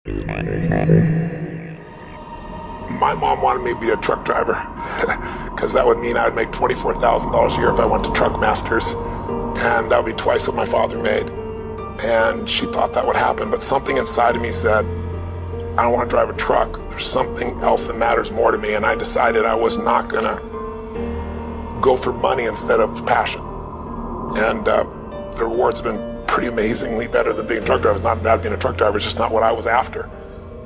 My mom wanted me to be a truck driver because that would mean I would make $24,000 a year if I went to Truck Masters, and that would be twice what my father made. And she thought that would happen, but something inside of me said, I don't want to drive a truck. There's something else that matters more to me, and I decided I was not going to go for money instead of passion. And the rewards have been pretty amazingly better than being a truck driver. It's not bad being a truck driver, it's just not what I was after.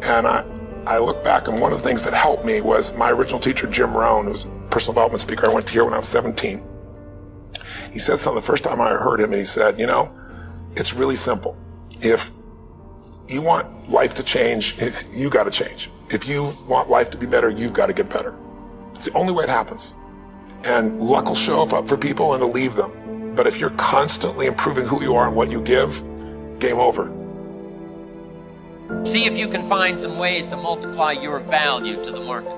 And I look back, and one of the things that helped me was my original teacher, Jim Rohn, who was a personal development speaker. I went to hear when I was 17. He said something the first time I heard him, and he said, you know, it's really simple. If you want life to change, you got to change. If you want life to be better, you've got to get better. It's the only way it happens. And luck will show up for people and it'll leave them. But if you're constantly improving who you are and what you give, game over. See if you can find some ways to multiply your value to the market.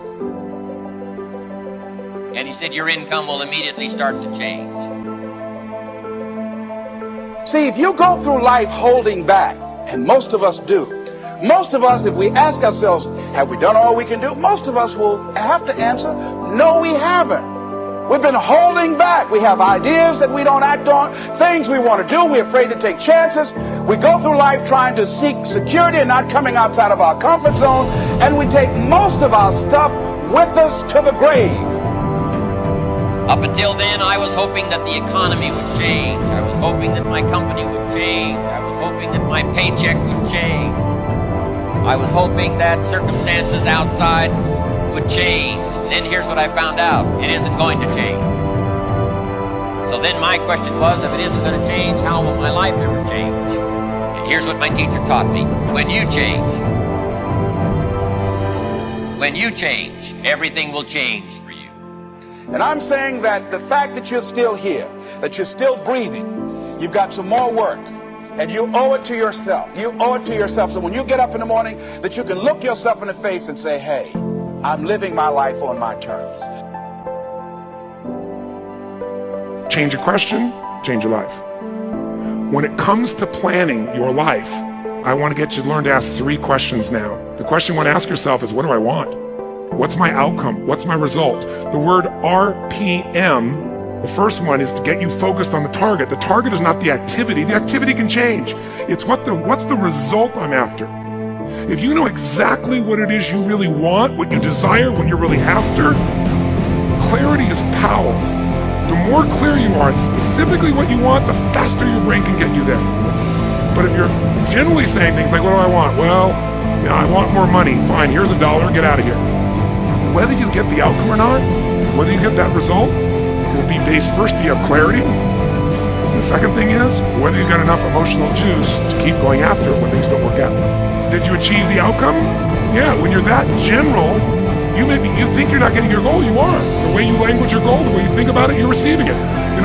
And he said your income will immediately start to change. See, if you go through life holding back, and most of us do, most of us, if we ask ourselves, have we done all we can do? Most of us will have to answer, no, we haven't. We've been holding back. We have ideas that we don't act on, things we want to do. We're afraid to take chances. We go through life trying to seek security and not coming outside of our comfort zone, and we take most of our stuff with us to the grave. Up until then, I was hoping that the economy would change. I was hoping that my company would change. I was hoping that my paycheck would change. I was hoping that circumstances outside would change. And then here's what I found out. It isn't going to change. So then my question was, if it isn't going to change, how will my life ever change? And here's what my teacher taught me. When you change, everything will change for you. And I'm saying that the fact that you're still here, that you're still breathing, you've got some more work, and you owe it to yourself. You owe it to yourself. So when you get up in the morning, that you can look yourself in the face and say, hey, I'm living my life on my terms. Change your question, change your life. When it comes to planning your life, I want to get you to learn to ask 3 questions now. The question you want to ask yourself is, what do I want? What's my outcome? What's my result? The word RPM, the first one, is to get you focused on the target. The target is not the activity. The activity can change. It's what's the result I'm after. If you know exactly what it is you really want, what you desire, what you're really after, clarity is power. The more clear you are on specifically what you want, the faster your brain can get you there. But if you're generally saying things like, what do I want? Well, I want more money. Fine, here's $1, get out of here. Whether you get the outcome or not, whether you get that result, will be based first, do you have clarity? And the second thing is, whether you got enough emotional juice to keep going after it when things don't work out. Did you achieve the outcome? Yeah, when you're that general, you think you're not getting your goal, you are. The way you language your goal, the way you think about it, you're receiving it. I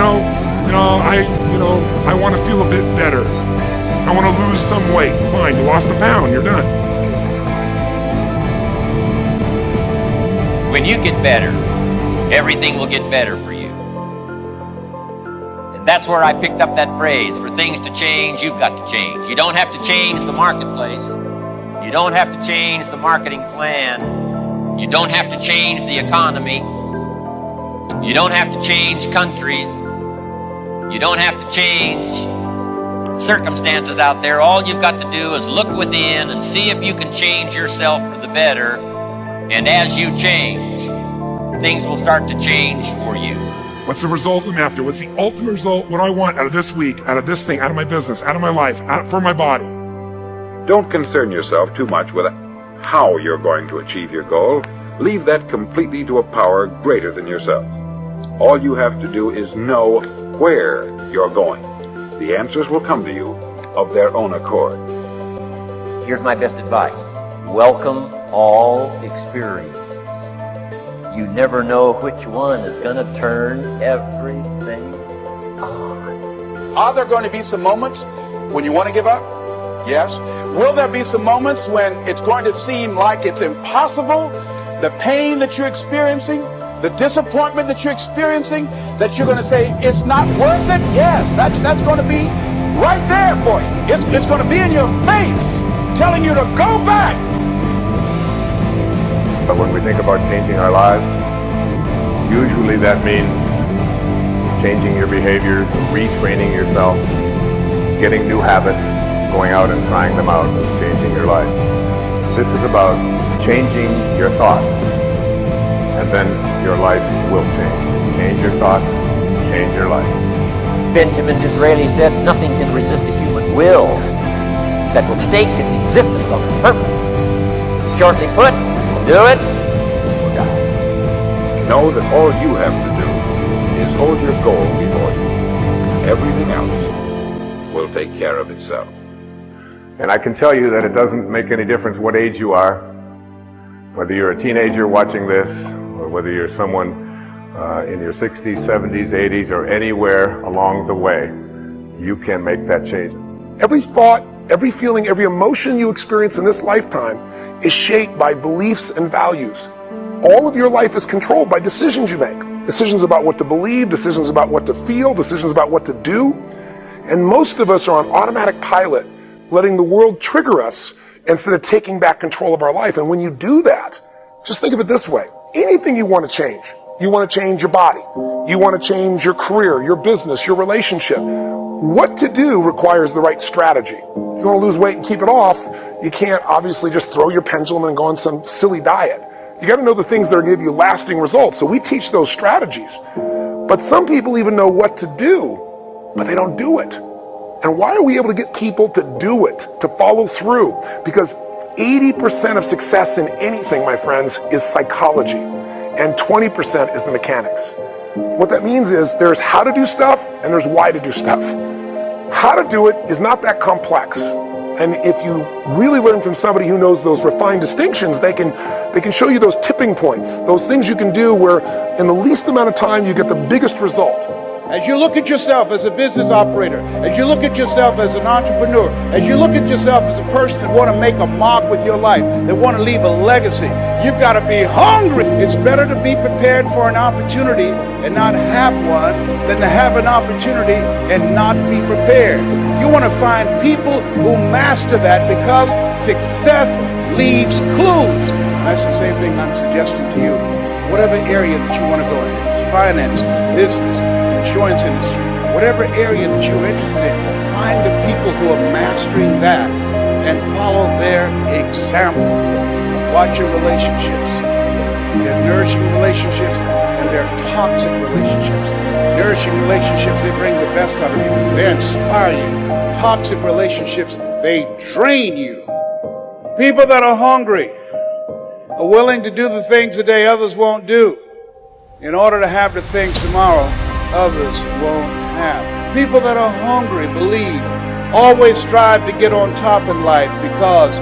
want to feel a bit better. I want to lose some weight. Fine, you lost a pound, you're done. When you get better, everything will get better for you. And that's where I picked up that phrase, for things to change, you've got to change. You don't have to change the marketplace. You don't have to change the marketing plan. You don't have to change the economy. You don't have to change countries. You don't have to change circumstances out there. All you've got to do is look within and see if you can change yourself for the better. And as you change, things will start to change for you. What's the result I'm after? What's the ultimate result? What do I want out of this week, out of this thing, out of my business, out of my life, for my body? Don't concern yourself too much with how you're going to achieve your goal. Leave that completely to a power greater than yourself. All you have to do is know where you're going. The answers will come to you of their own accord. Here's my best advice. Welcome all experiences. You never know which one is going to turn everything on. Are there going to be some moments when you want to give up? Yes. Will there be some moments when it's going to seem like it's impossible? The pain that you're experiencing, the disappointment that you're experiencing, that you're going to say, it's not worth it? Yes, that's going to be right there for you. It's going to be in your face. telling you to go back. But when we think about changing our lives, usually that means changing your behaviors, retraining yourself, getting new habits, going out and trying them out, and changing your life. This is about changing your thoughts, and then your life will change. Change your thoughts, change your life. Benjamin Disraeli said, nothing can resist a human will that will stake its existence on its purpose. Shortly put, we'll do it or die. Know that all you have to do is hold your goal before you. Everything else will take care of itself. And I can tell you that it doesn't make any difference what age you are, whether you're a teenager watching this, or whether you're someone in your 60s, 70s, 80s, or anywhere along the way, you can make that change. Every thought, every feeling, every emotion you experience in this lifetime is shaped by beliefs and values. All of your life is controlled by decisions you make. Decisions about what to believe, decisions about what to feel, decisions about what to do. And most of us are on automatic pilot, letting the world trigger us instead of taking back control of our life. And when you do that, just think of it this way. Anything you want to change. You want to change your body. You want to change your career, your business, your relationship. What to do requires the right strategy. If you want to lose weight and keep it off, you can't obviously just throw your pendulum and go on some silly diet. You got to know the things that are going to give you lasting results. So we teach those strategies. But some people even know what to do, but they don't do it. And why are we able to get people to do it, to follow through? Because 80% of success in anything, my friends, is psychology, and 20% is the mechanics. What that means is there's how to do stuff and there's why to do stuff. How to do it is not that complex. And if you really learn from somebody who knows those refined distinctions, they can show you those tipping points, those things you can do where in the least amount of time you get the biggest result. As you look at yourself as a business operator, as you look at yourself as an entrepreneur, as you look at yourself as a person that want to make a mark with your life, that want to leave a legacy, you've got to be hungry. It's better to be prepared for an opportunity and not have one than to have an opportunity and not be prepared. You want to find people who master that because success leaves clues. That's the same thing I'm suggesting to you. Whatever area that you want to go in, finance, business, insurance industry, whatever area that you're interested in, find the people who are mastering that and follow their example. Watch your relationships. They're nourishing relationships and they're toxic relationships. Nourishing relationships, they bring the best out of you. They inspire you. Toxic relationships, they drain you. People that are hungry are willing to do the things today others won't do in order to have the things tomorrow others won't have. People that are hungry believe, always strive to get on top in life because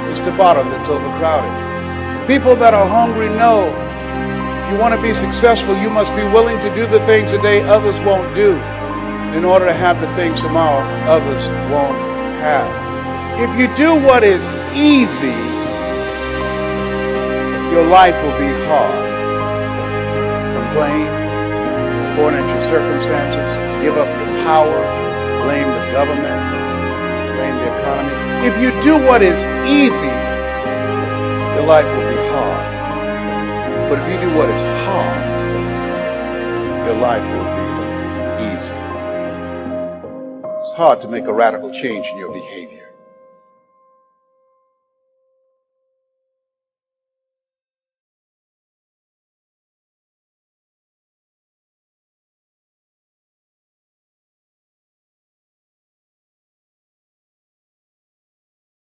it's the bottom that's overcrowded. People that are hungry know if you want to be successful, you must be willing to do the things today others won't do in order to have the things tomorrow others won't have. If you do what is easy, your life will be hard. Complain, point at your circumstances, give up your power, blame the government, blame the economy. If you do what is easy, your life will be hard. But if you do what is hard, your life will be easy. It's hard to make a radical change in your behavior.